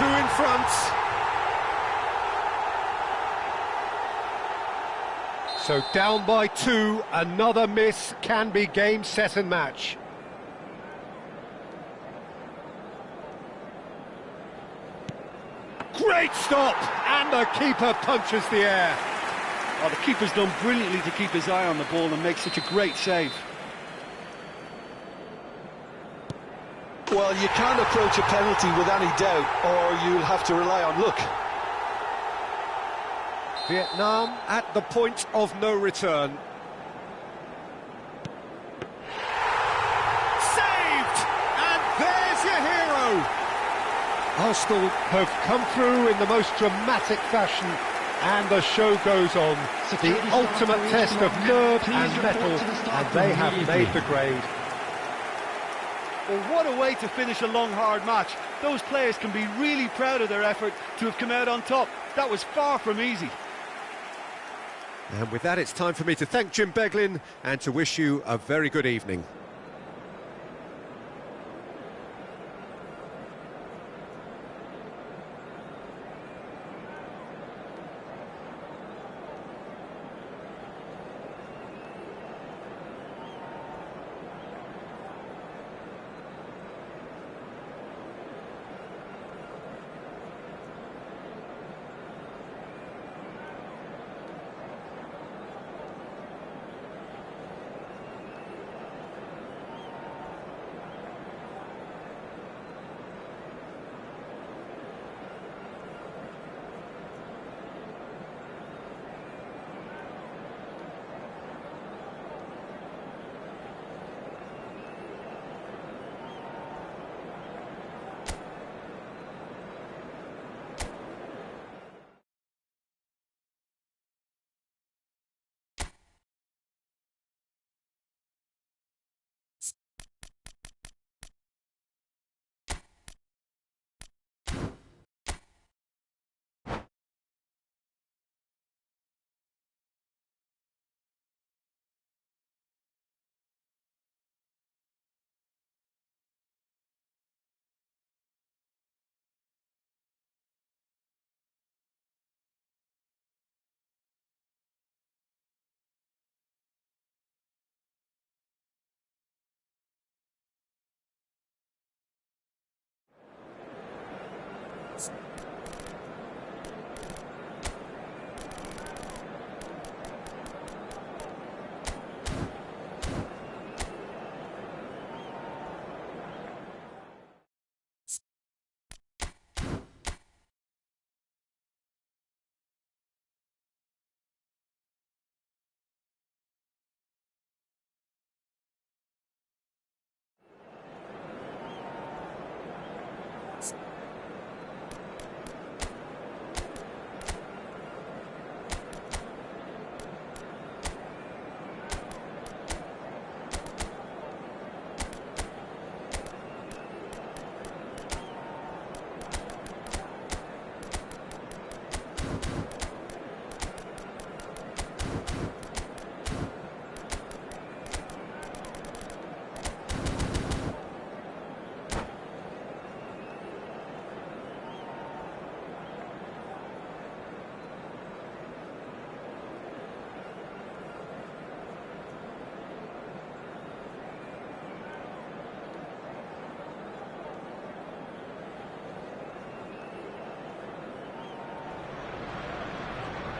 two in front. So down by two, another miss can be game, set and match. Great stop, and the keeper punches the air. Oh, the keeper's done brilliantly to keep his eye on the ball and make such a great save. Well, you can't approach a penalty with any doubt, or you'll have to rely on luck. Vietnam at the point of no return. Saved! And there's your hero! Arsenal have come through in the most dramatic fashion, and the show goes on. The ultimate test of nerve and mettle, and they have made the grade. Well, what a way to finish a long, hard match. Those players can be really proud of their effort to have come out on top. That was far from easy. And with that, it's time for me to thank Jim Beglin and to wish you a very good evening.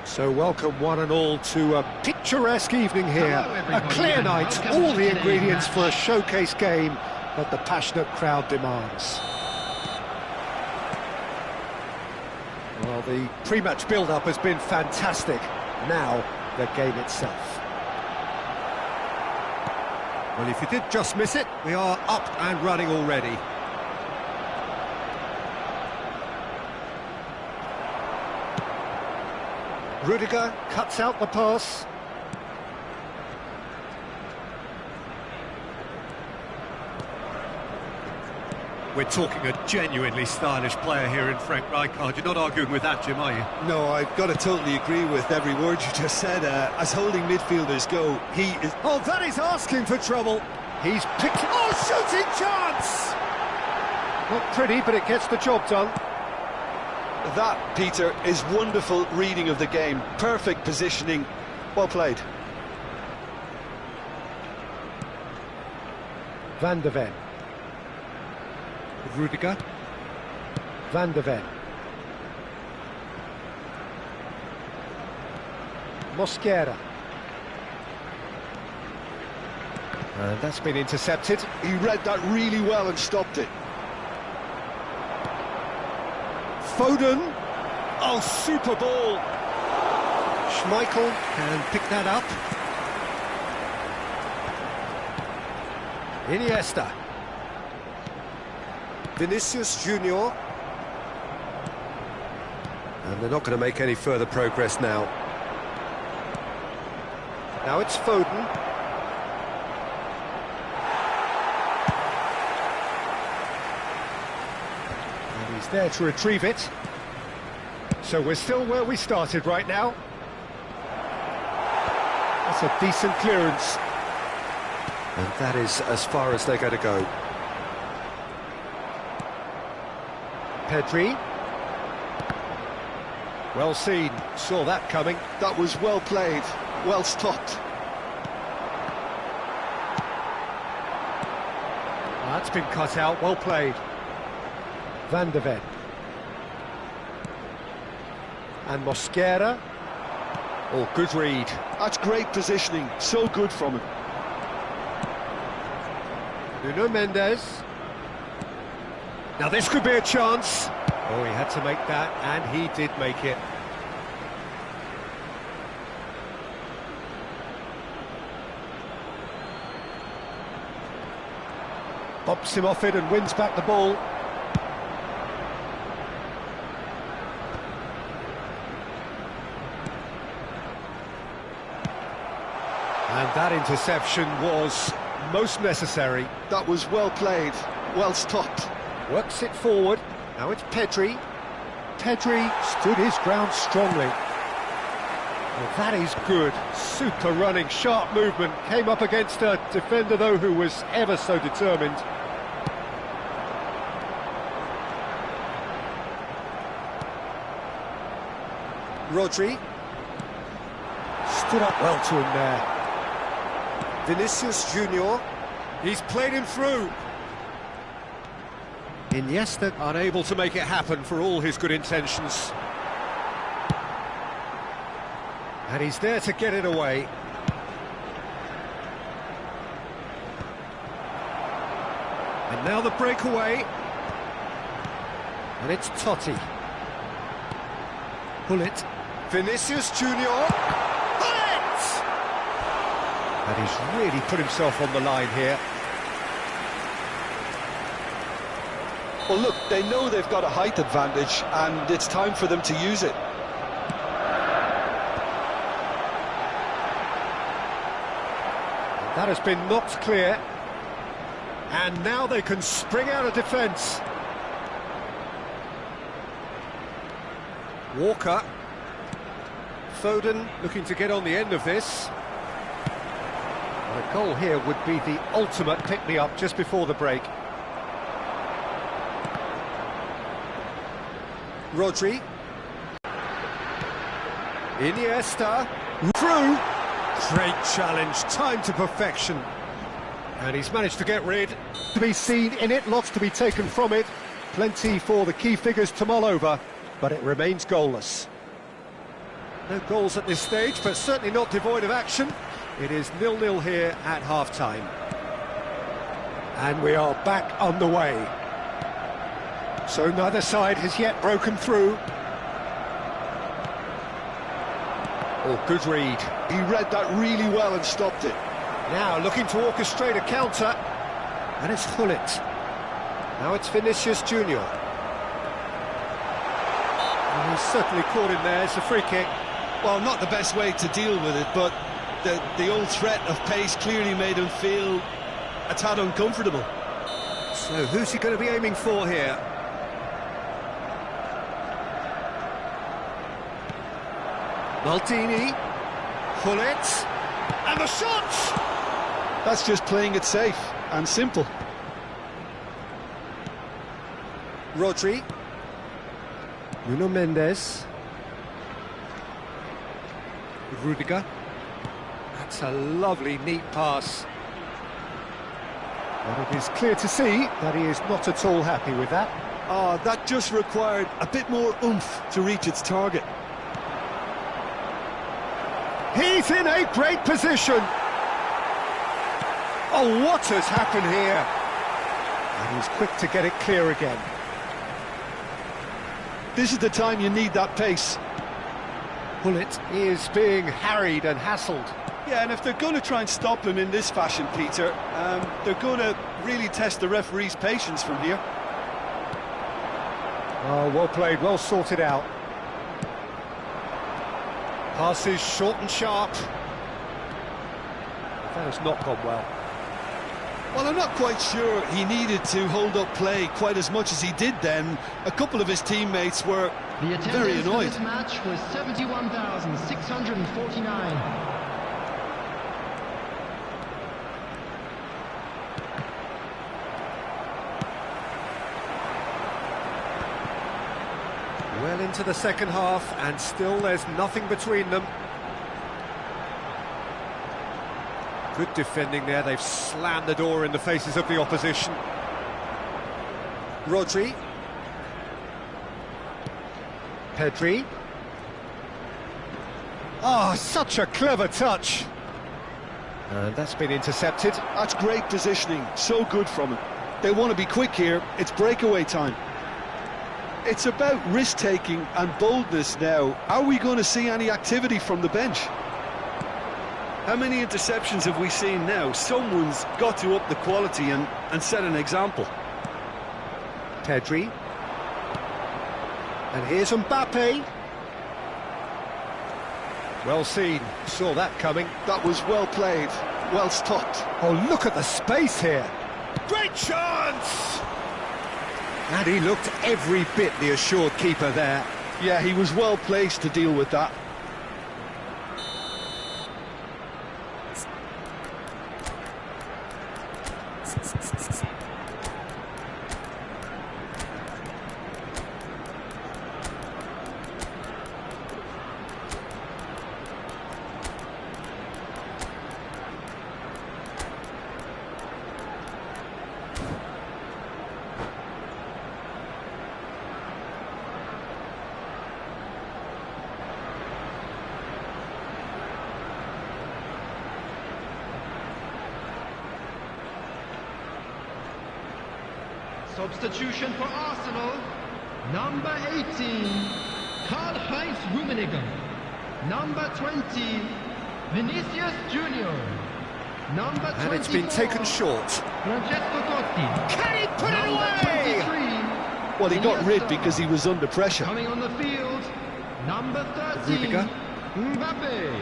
So welcome one and all to a picturesque evening here. A clear night, all the ingredients for a showcase game that the passionate crowd demands. Well, the pre-match build-up has been fantastic. Now, the game itself. Well, if you did just miss it, we are up and running already. Rudiger cuts out the pass. We're talking a genuinely stylish player here in Frank Rijkaard. You're not arguing with that, Jim, are you? No, I've got to totally agree with every word you just said. As holding midfielders go, he is... Oh, that is asking for trouble. He's picked... Oh, shooting chance! Not pretty, but it gets the job done. That, Peter, is wonderful reading of the game. Perfect positioning. Well played. Van der Ven. Rudiger. Van der Ven. Mosquera. And that's been intercepted. He read that really well and stopped it. Foden. Oh, super ball. Schmeichel can pick that up. Iniesta. Vinicius Junior. And they're not going to make any further progress now. Now it's Foden. And he's there to retrieve it. So we're still where we started right now. That's a decent clearance. And that is as far as they're going to go. Pedri. Well seen, saw that coming. That was well played, well stopped. That's been cut out, well played. Van der Ven. And Mosquera. Oh, good read. That's great positioning, so good from him. Nuno Mendes. Now this could be a chance. Oh, he had to make that, and he did make it. Bops him off it and wins back the ball. And that interception was most necessary. That was well played, well stopped. Works it forward. Now it's Pedri. Pedri stood his ground strongly. Well, that is good. Super running, sharp movement. Came up against a defender, though, who was ever so determined. Rodri. Stood up well to him there. Vinicius Junior. He's played him through. Iniesta unable to make it happen for all his good intentions. And he's there to get it away. And now the breakaway. And it's Totti. Pullet. Vinicius Junior. Pullet! And he's really put himself on the line here. Well, look, they know they've got a height advantage, and it's time for them to use it. That has been knocked clear. And now they can spring out of defence. Walker. Foden looking to get on the end of this. And a goal here would be the ultimate pick-me-up just before the break. Rodri. Iniesta. Through. Great challenge, time to perfection. And he's managed to get rid. To be seen in it, lots to be taken from it. Plenty for the key figures to mull over, but it remains goalless. No goals at this stage, but certainly not devoid of action. It is 0-0 here at half-time. And we are back on the way. So neither side has yet broken through. Oh, good read. He read that really well and stopped it. Now looking to orchestrate a counter. And it's Pullet. Now it's Vinicius Junior. And he's certainly caught him there. It's a free kick. Well, not the best way to deal with it, but the old threat of pace clearly made him feel a tad uncomfortable. So who's he going to be aiming for here? Maldini, Pullet, and the shot! That's just playing it safe and simple. Rodri. Nuno Mendes. Rudiger. That's a lovely, neat pass. But it is clear to see that he is not at all happy with that. Oh, that just required a bit more oomph to reach its target. He's in a great position. Oh, what has happened here? And he's quick to get it clear again. This is the time you need that pace. Bullet is being harried and hassled. Yeah, and if they're going to try and stop him in this fashion, Peter, they're going to really test the referee's patience from here. Oh, well played, well sorted out. Passes short and sharp. That has not gone well. Well, I'm not quite sure he needed to hold up play quite as much as he did then. A couple of his teammates were very annoyed. The attendance for this match was 71,649. Well into the second half, and still there's nothing between them. Good defending there, they've slammed the door in the faces of the opposition. Rodri. Pedri. Oh, such a clever touch. And that's been intercepted. That's great positioning, so good from him. They want to be quick here, it's breakaway time. It's about risk-taking and boldness now. Are we going to see any activity from the bench? How many interceptions have we seen now? Someone's got to up the quality and set an example. Pedri. And here's Mbappe. Well seen, saw that coming. That was well played, well stopped. Oh, look at the space here. Great chance! And he looked every bit the assured keeper there. Yeah, he was well placed to deal with that. Substitution for Arsenal, number 18, Karl-Heinz Rummenigge, number 20, Vinicius Junior, number 24, and it's been taken short. Francesco Totti. Can he put it Number away? 23, Well, he got rid Iniesta. because he was under pressure. Coming on the field, number 13, Rudiger. Mbappe,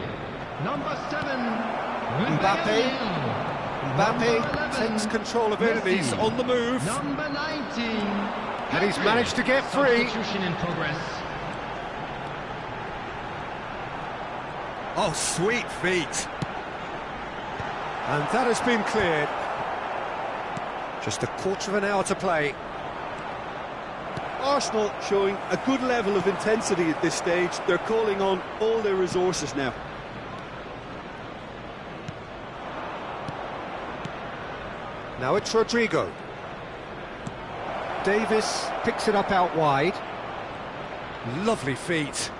number 7, Mbappe. Mbappe Number 11, takes control of it and he's Messi. on the move. Number 19, And he's managed to get free. Substitution in progress. Oh, sweet feet. And that has been cleared. Just a quarter of an hour to play. Arsenal showing a good level of intensity at this stage. They're calling on all their resources now. Now it's Rodrigo. Davis picks it up out wide. Lovely feet.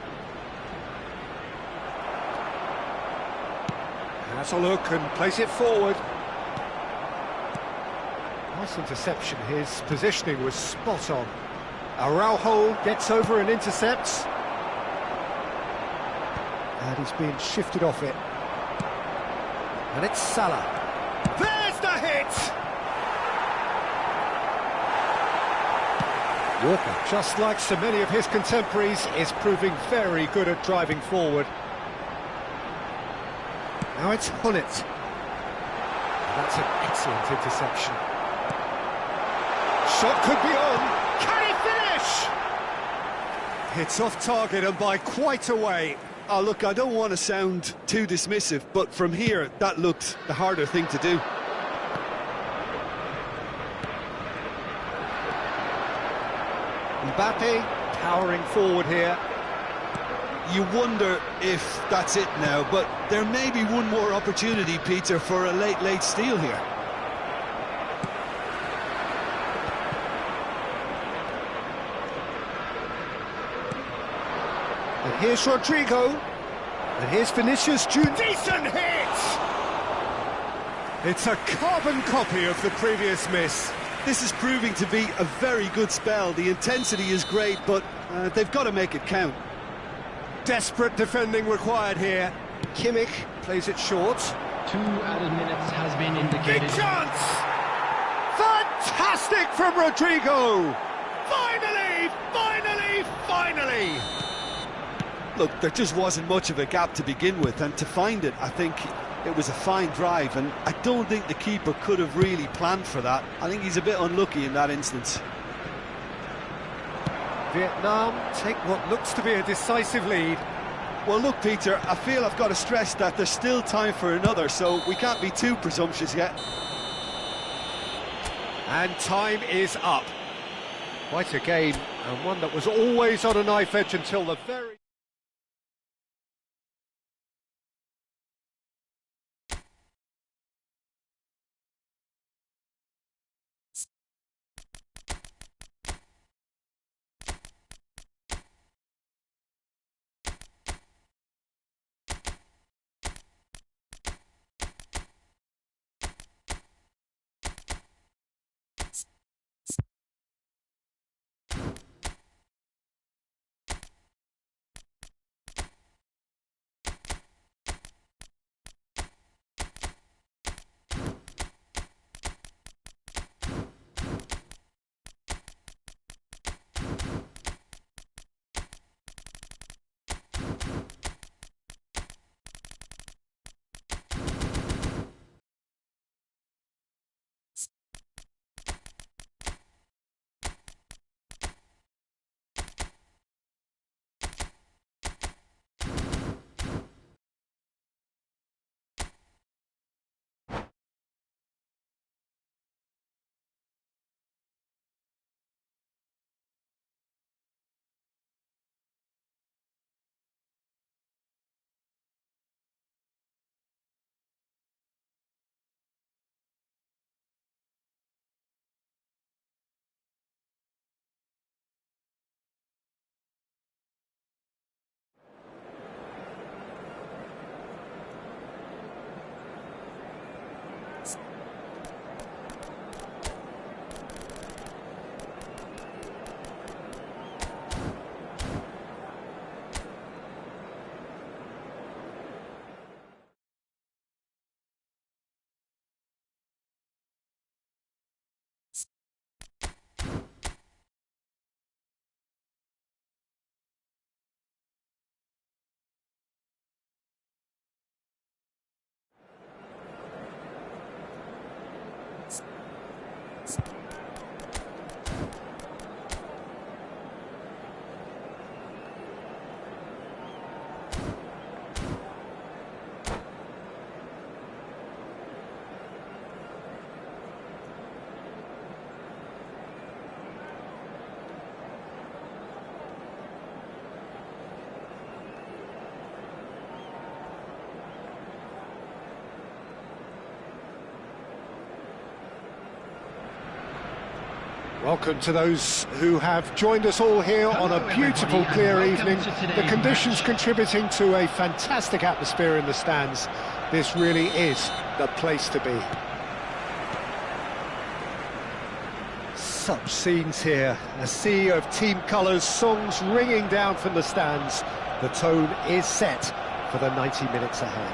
Has a look and plays it forward. Nice interception. His positioning was spot on. Araujo gets over and intercepts. And he's being shifted off it. And it's Salah. There's the hit! Walker, just like so many of his contemporaries, is proving very good at driving forward. Now it's Hullet. That's an excellent interception. Shot could be on. Can he finish? It's off target and by quite a way. Oh, look, I don't want to sound too dismissive, but from here, that looked the harder thing to do. Mbappe powering forward here. You wonder if that's it now, but there may be one more opportunity, Peter, for a late steal here. And here's Rodrigo. And here's Vinicius Junior. Decent hit! It's a carbon copy of the previous miss. This is proving to be a very good spell. The intensity is great, but they've got to make it count. Desperate defending required here. Kimmich plays it short. 2 added minutes has been indicated. Big chance! Fantastic from Rodrigo! Finally! Finally! Finally! Look, there just wasn't much of a gap to begin with, and to find it, I think it was a fine drive, and I don't think the keeper could have really planned for that. I think he's a bit unlucky in that instance. Vietnam take what looks to be a decisive lead. Well, look, Peter, I feel I've got to stress that there's still time for another, so we can't be too presumptuous yet. And time is up. Quite a game, and one that was always on a knife edge until the very... Welcome to those who have joined us all here on a beautiful, clear evening. The conditions contributing to a fantastic atmosphere in the stands. This really is the place to be. Such scenes here, a sea of team colours, songs ringing down from the stands. The tone is set for the 90 minutes ahead.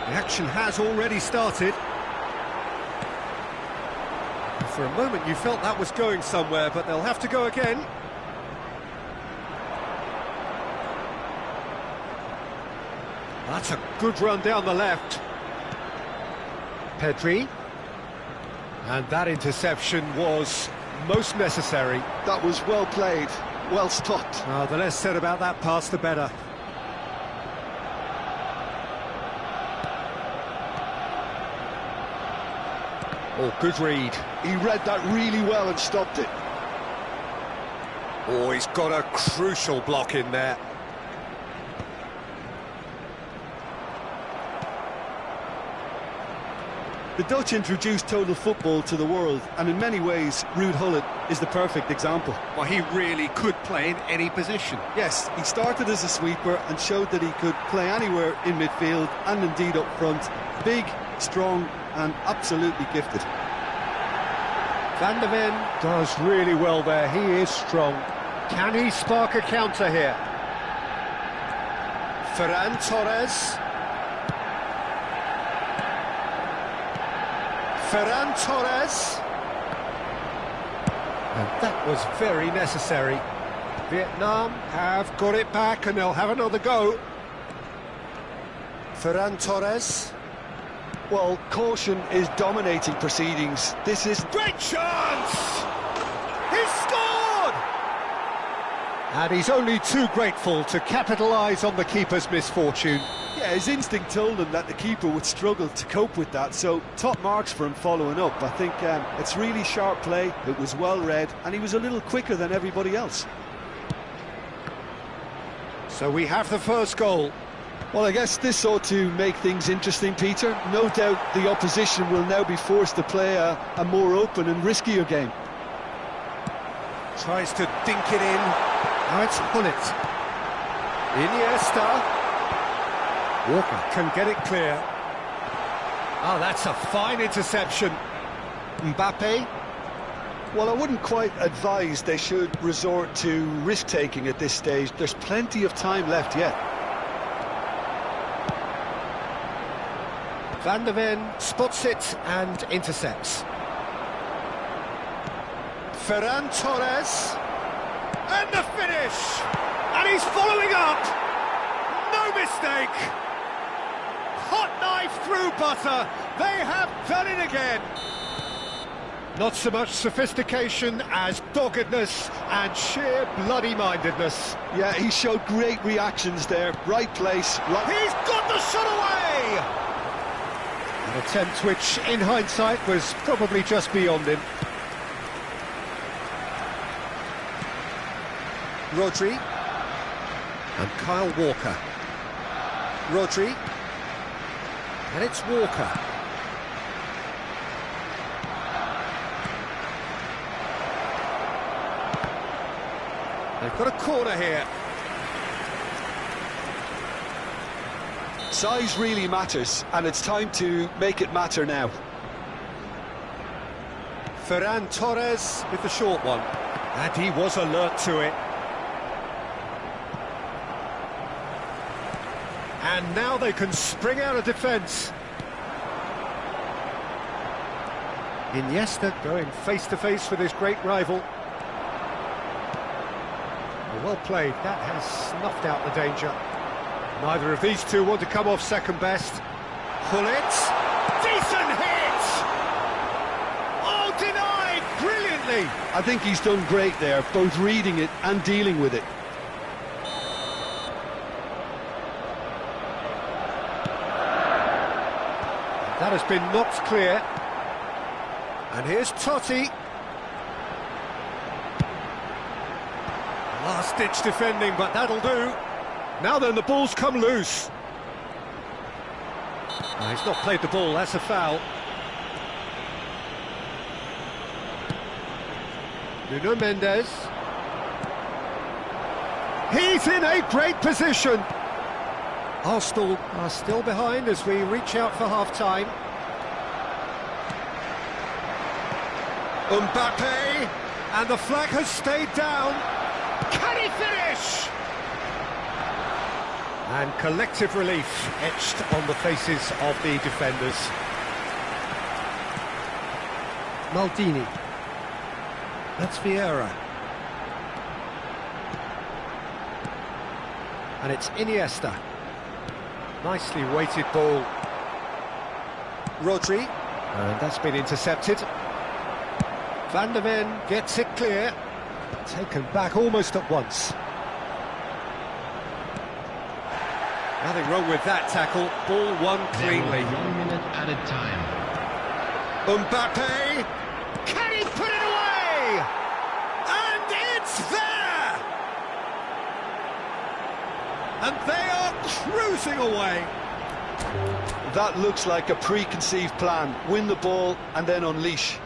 The action has already started. For a moment you felt that was going somewhere, but they'll have to go again. That's a good run down the left. Pedri. And that interception was most necessary. That was well played, well stopped. Oh, the less said about that pass, the better. Oh, good read. He read that really well and stopped it. Oh, he's got a crucial block in there. The Dutch introduced total football to the world, and in many ways, Ruud Gullit is the perfect example. Well, he really could play in any position. Yes, he started as a sweeper and showed that he could play anywhere in midfield and indeed up front. Big, strong and absolutely gifted. Van der Ven does really well there. He is strong. Can he spark a counter here? Ferran Torres. Ferran Torres. And that was very necessary. Vietnam have got it back and they'll have another go. Ferran Torres. Well, caution is dominating proceedings. This is... Great chance! He's scored! And he's only too grateful to capitalise on the keeper's misfortune. Yeah, his instinct told him that the keeper would struggle to cope with that, so top marks for him following up. I think it's really sharp play, it was well read, and he was a little quicker than everybody else. So we have the first goal. Well, I guess this ought to make things interesting, Peter. No doubt the opposition will now be forced to play a more open and riskier game. Tries to dink it in. Now it's Gullit. Iniesta. Walker can get it clear. Oh, that's a fine interception. Mbappe. Well, I wouldn't quite advise they should resort to risk-taking at this stage. There's plenty of time left yet. Van der Ven spots it and intercepts. Ferran Torres. And the finish! And he's following up! No mistake! Hot knife through butter! They have done it again! Not so much sophistication as doggedness and sheer bloody-mindedness. Yeah, he showed great reactions there. Right place, right... He's got the shot away! An attempt which, in hindsight, was probably just beyond him. Rodri. And Kyle Walker. Rodri. And it's Walker. They've got a corner here. Size really matters, and it's time to make it matter now. Ferran Torres with the short one. And he was alert to it. And now they can spring out of defence. Iniesta going face-to-face with his great rival. Well played, that has snuffed out the danger. Neither of these two want to come off second best. Gullit, decent hit! Oh, denied brilliantly! I think he's done great there, both reading it and dealing with it. That has been knocked clear. And here's Totti. Last-ditch defending, but that'll do. Now then, the ball's come loose. Oh, he's not played the ball, that's a foul. Nuno Mendes. He's in a great position. Arsenal are still behind as we reach out for half-time. Mbappe, and the flag has stayed down. Can he finish? And collective relief etched on the faces of the defenders. Maldini. That's Vieira. And it's Iniesta. Nicely weighted ball. Rodri. And that's been intercepted. Van der Ven gets it clear. Taken back almost at once. Nothing wrong with that tackle. Ball won cleanly. 1 minute added time. Mbappe. Can he put it away? And it's there! And they are cruising away. That looks like a preconceived plan. Win the ball and then unleash.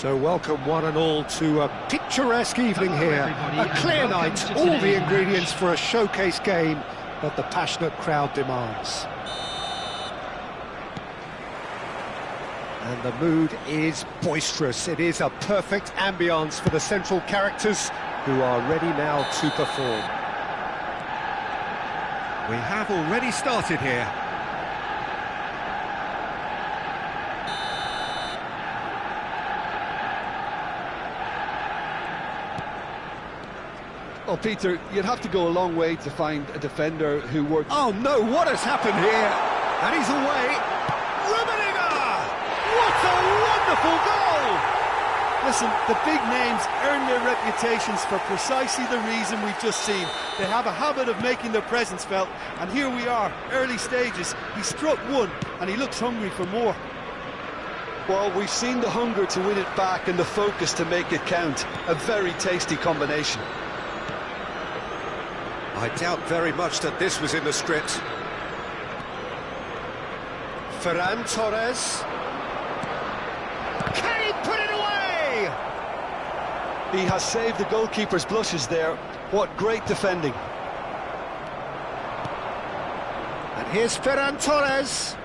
So welcome one and all to a picturesque evening here. A clear night, all the ingredients for a showcase game that the passionate crowd demands. And the mood is boisterous. It is a perfect ambience for the central characters who are ready now to perform. We have already started here. Well, Peter, you'd have to go a long way to find a defender who worked... Oh no, what has happened here? And he's away. What a wonderful goal! Listen, the big names earn their reputations for precisely the reason we've just seen. They have a habit of making their presence felt, and here we are, early stages. He struck one, and he looks hungry for more. Well, we've seen the hunger to win it back and the focus to make it count. A very tasty combination. I doubt very much that this was in the script. Ferran Torres. Can he put it away? He has saved the goalkeeper's blushes there. What great defending. And here's Ferran Torres.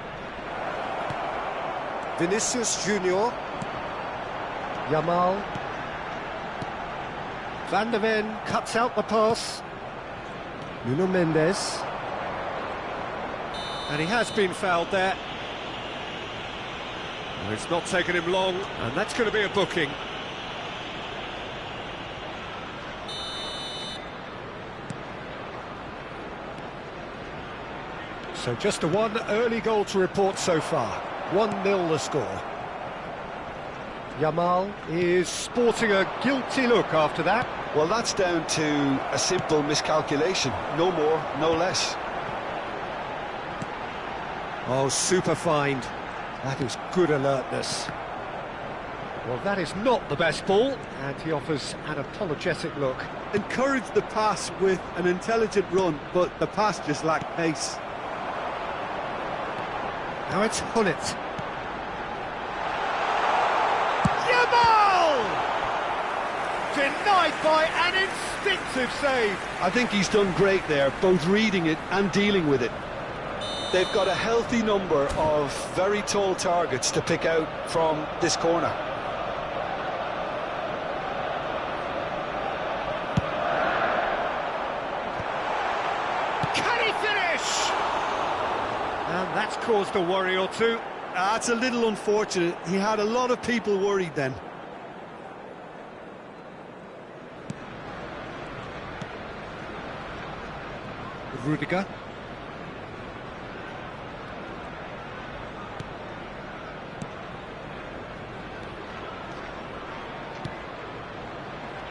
Vinicius Junior. Yamal. Van der Ven cuts out the pass. Nuno Mendes. And he has been fouled there. And it's not taken him long, and that's going to be a booking. So just the one early goal to report so far. 1-0 the score. Yamal is sporting a guilty look after that. Well, that's down to a simple miscalculation. No more, no less. Oh, super find. That is good alertness. Well, that is not the best ball, and he offers an apologetic look. Encouraged the pass with an intelligent run, but the pass just lacked pace. Now it's Hullet. Yamal! Denied by an instinctive save. I think he's done great there, both reading it and dealing with it. They've got a healthy number of very tall targets to pick out from this corner. Can he finish? And that's caused a worry or two. That's a little unfortunate. He had a lot of people worried then. Rudiger.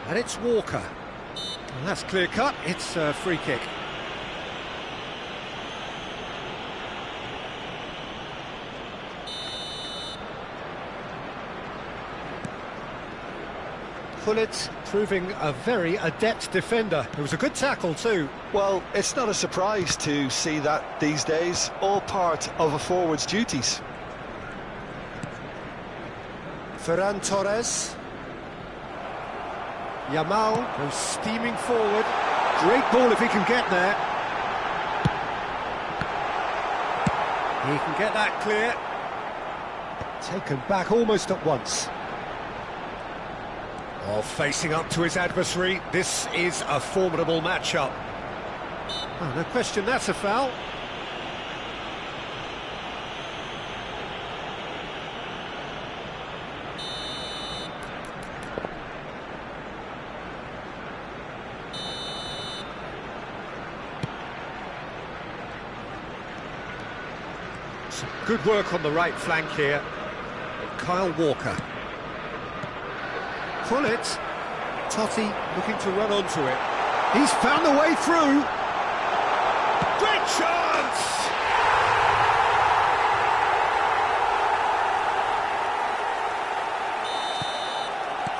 And it's Walker. Well, that's clear cut. It's a free kick. Hullet proving a very adept defender. It was a good tackle too. Well, it's not a surprise to see that these days, all part of a forward's duties. Ferran Torres. Yamal goes steaming forward. Great ball if he can get there. He can get that clear. Taken back almost at once. Oh, facing up to his adversary, this is a formidable matchup. Oh, no question, that's a foul. Some good work on the right flank here. Kyle Walker. Hullet. Totti looking to run onto it. He's found the way through. Great chance!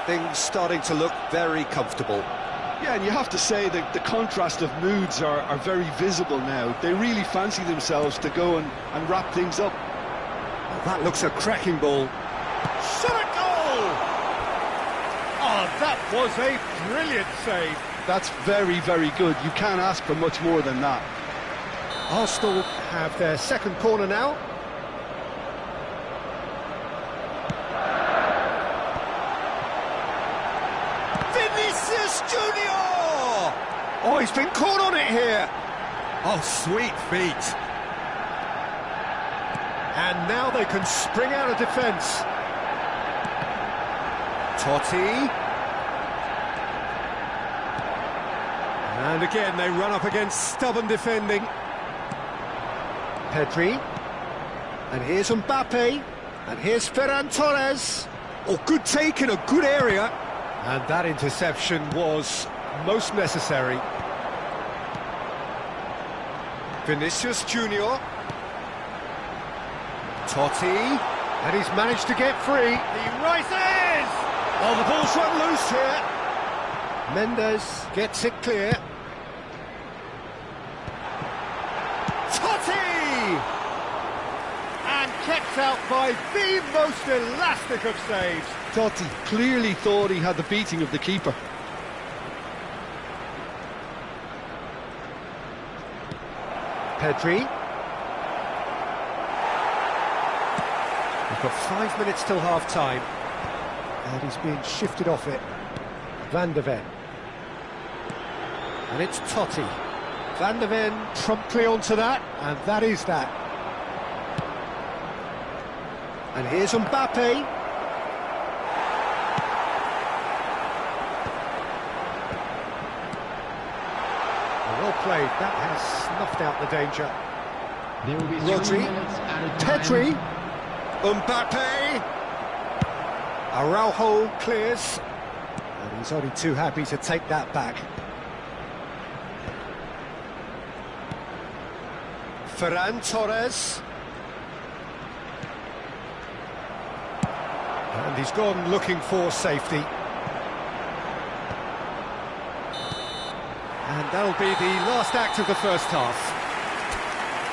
Things starting to look very comfortable. Yeah, and you have to say that the contrast of moods are very visible now. They really fancy themselves to go and wrap things up. Oh, that looks a cracking ball. Shot at goal! Oh, that was a brilliant save. That's very, very good. You can't ask for much more than that. Arsenal have their second corner now. Vinicius Junior! Oh, he's been caught on it here. Oh, sweet feet. And now they can spring out of defence. Totti. And again, they run up against stubborn defending. Pedri. And here's Mbappe. And here's Ferran Torres. Oh, good take in a good area. And that interception was most necessary. Vinicius Junior. Totti. And he's managed to get free. He rises! Oh, the ball's run loose here. Mendes gets it clear. Totti! And kept out by the most elastic of saves. Totti clearly thought he had the beating of the keeper. Pedri. We've got 5 minutes till half-time. And he's being shifted off it. Van de Ven. And it's Totti. Van de Ven promptly onto that, and that is that. And here's Mbappe. Well played, that has snuffed out the danger. There will be Rodri, 3 minutes added time. Pedri, Mbappe, Araujo clears, and he's only too happy to take that back. Ferran Torres. And he's gone looking for safety. And that'll be the last act of the first half.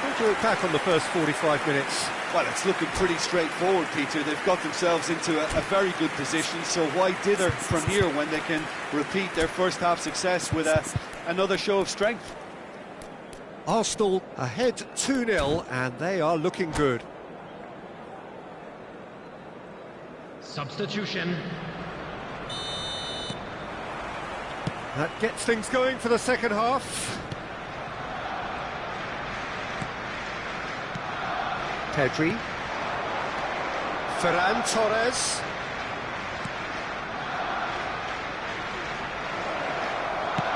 Let's look back on the first 45 minutes. Well, it's looking pretty straightforward, Peter. They've got themselves into a very good position, so why dither from here when they can repeat their first half success with another show of strength? Arsenal ahead 2-0, and they are looking good. Substitution. That gets things going for the second half. Pedri. Ferran Torres.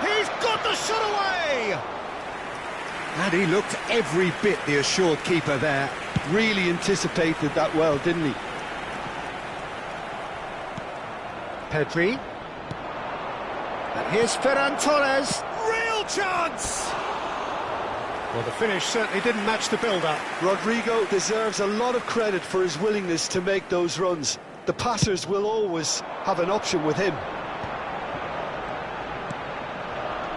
He's got the shot away! And he looked every bit the assured keeper there. Really anticipated that well, didn't he? Pedri. And here's Ferran Torres. Real chance! Well, the finish certainly didn't match the build-up. Rodrigo deserves a lot of credit for his willingness to make those runs. The passers will always have an option with him.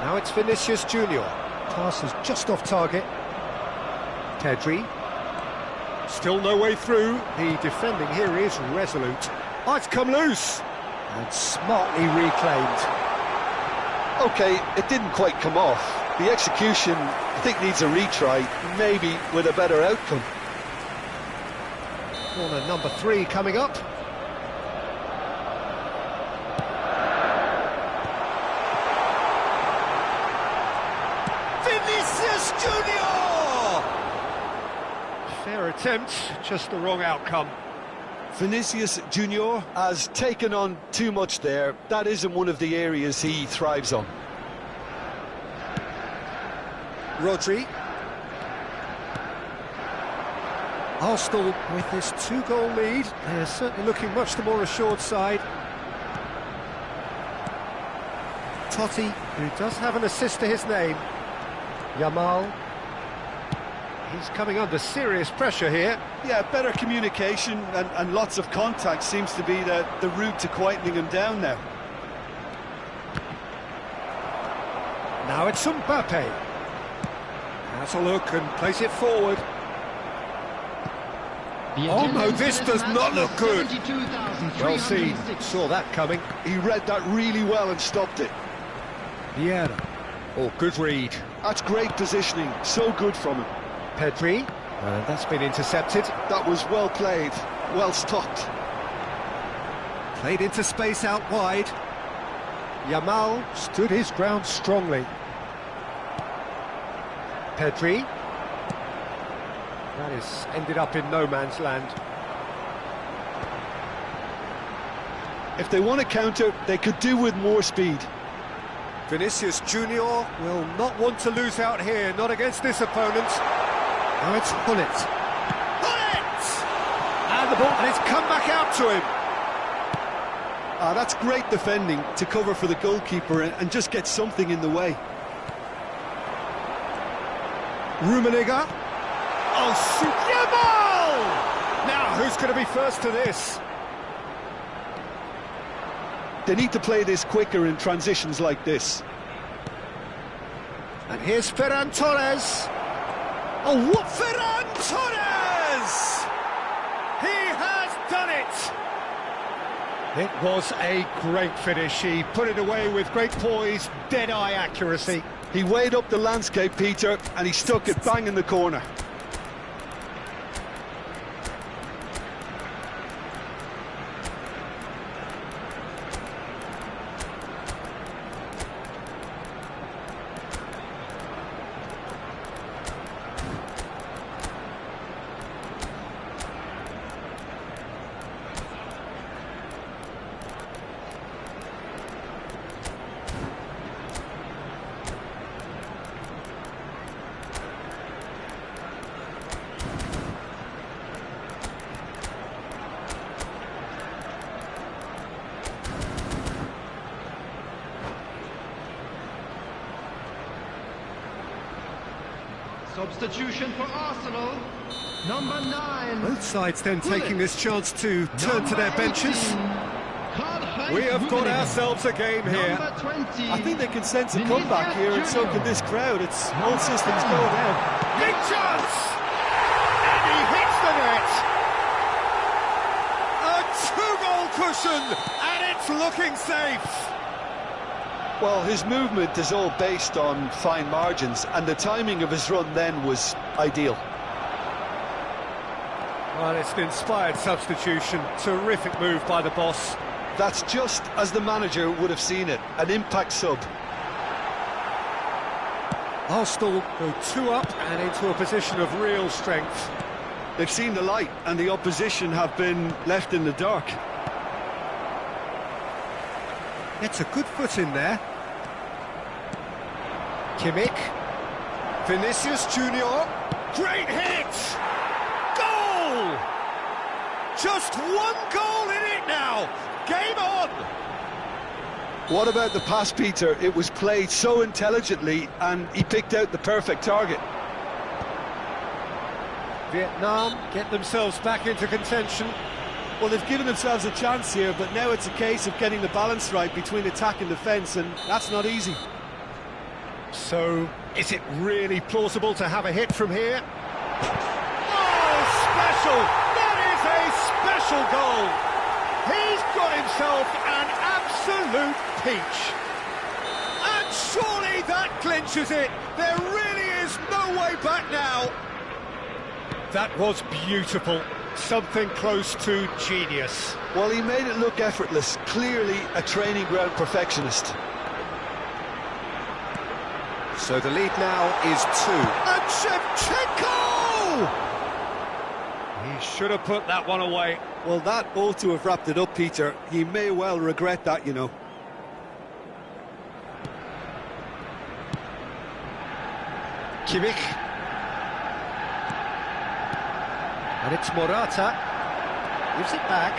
Now it's Vinicius Junior. Pass is just off target. Pedri. Still no way through. The defending here is resolute. Oh, it's come loose. And smartly reclaimed. OK, it didn't quite come off. The execution, I think, needs a retry, maybe with a better outcome. Corner number 3 coming up. Vinicius Junior! Fair attempt, just the wrong outcome. Vinicius Junior has taken on too much there. That isn't one of the areas he thrives on. Rodri. Arsenal with this 2-goal lead. They're certainly looking much the more assured side. Totti, who does have an assist to his name. Yamal. He's coming under serious pressure here. Yeah, better communication and lots of contact seems to be the route to quietening him down now. Now it's Mbappe. Has a look and plays it forward. Oh no, this does not look good. Well seen, saw that coming. He read that really well and stopped it. Vieira. Oh, good read. That's great positioning, so good from him. Pedri, and that's been intercepted. That was well played, well stopped. Played into space out wide. Yamal stood his ground strongly. Pedri. That is ended up in no man's land. If they want to counter, they could do with more speed. Vinicius Junior will not want to lose out here, not against this opponent. Now it's Hullet. Hullet! And the ball, and it's come back out to him. That's great defending to cover for the goalkeeper and just get something in the way. Rummenigge. Oh, shoot! Yeah, ball! Now, who's going to be first to this? They need to play this quicker in transitions like this. And here's Ferran Torres. Oh, what? Ferran Torres! He has done it! It was a great finish. He put it away with great poise, dead-eye accuracy. He weighed up the landscape, Peter, and he stuck it bang in the corner. Substitution for Arsenal, number 9. Both sides then taking this chance to turn to their benches. We have got ourselves a game here. Number 20. I think they can sense a comeback here, and so can this crowd. It's all systems go down. Big chance! And he hits the net! A two-goal cushion, and it's looking safe! Well, his movement is all based on fine margins, and the timing of his run then was ideal. Well, it's an inspired substitution. Terrific move by the boss. That's just as the manager would have seen it, an impact sub. Arsenal go 2 up and into a position of real strength. They've seen the light, and the opposition have been left in the dark. Gets a good foot in there. Kimmich. Vinicius Junior. Great hit! Goal! Just one goal in it now. Game on! What about the pass, Peter? It was played so intelligently, and he picked out the perfect target. Vietnam get themselves back into contention. Well, they've given themselves a chance here, but now it's a case of getting the balance right between attack and defence, and that's not easy. So, is it really plausible to have a hit from here? Oh, special! That is a special goal! He's got himself an absolute peach. And surely that clinches it! There really is no way back now! That was beautiful. Something close to genius. Well, he made it look effortless. Clearly a training ground perfectionist. So the lead now is 2. And Shevchenko! He should have put that one away. Well, that ought to have wrapped it up, Peter. He may well regret that, you know. Kimmich. And it's Morata. Gives it back.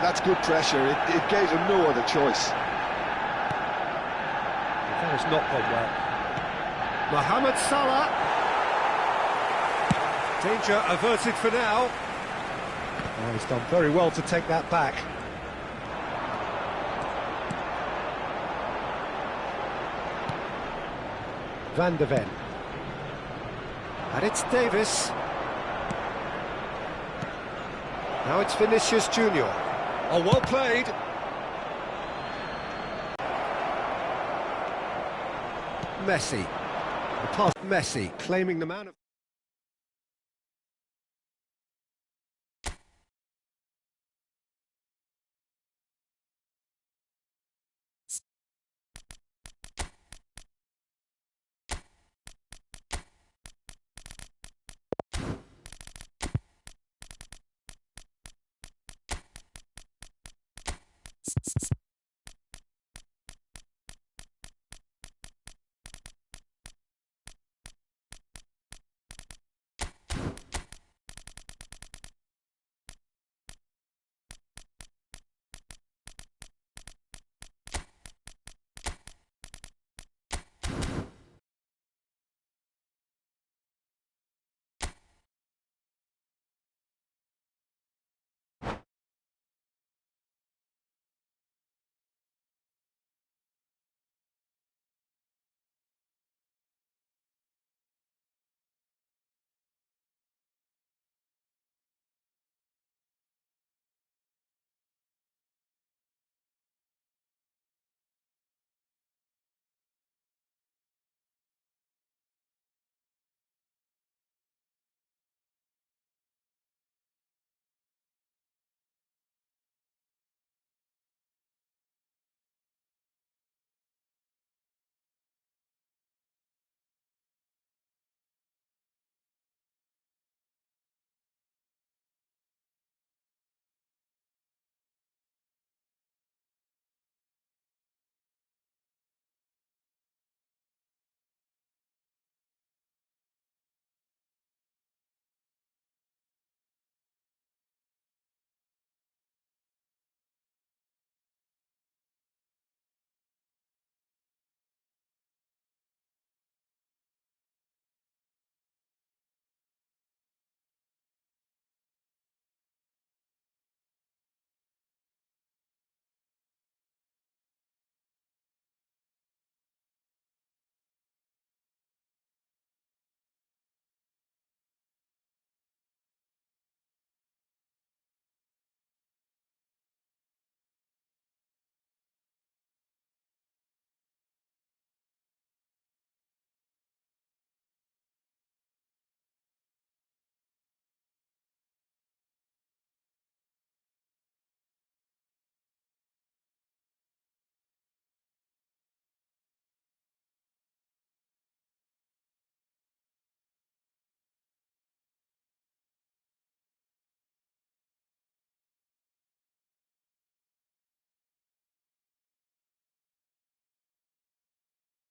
That's good pressure. It gave him no other choice. That has not gone well. Mohamed Salah. Danger averted for now. Oh, he's done very well to take that back. Van de Ven. And it's Davis. Now it's Vinicius Junior. Oh, well played. Messi. The pass, Messi, claiming the man of...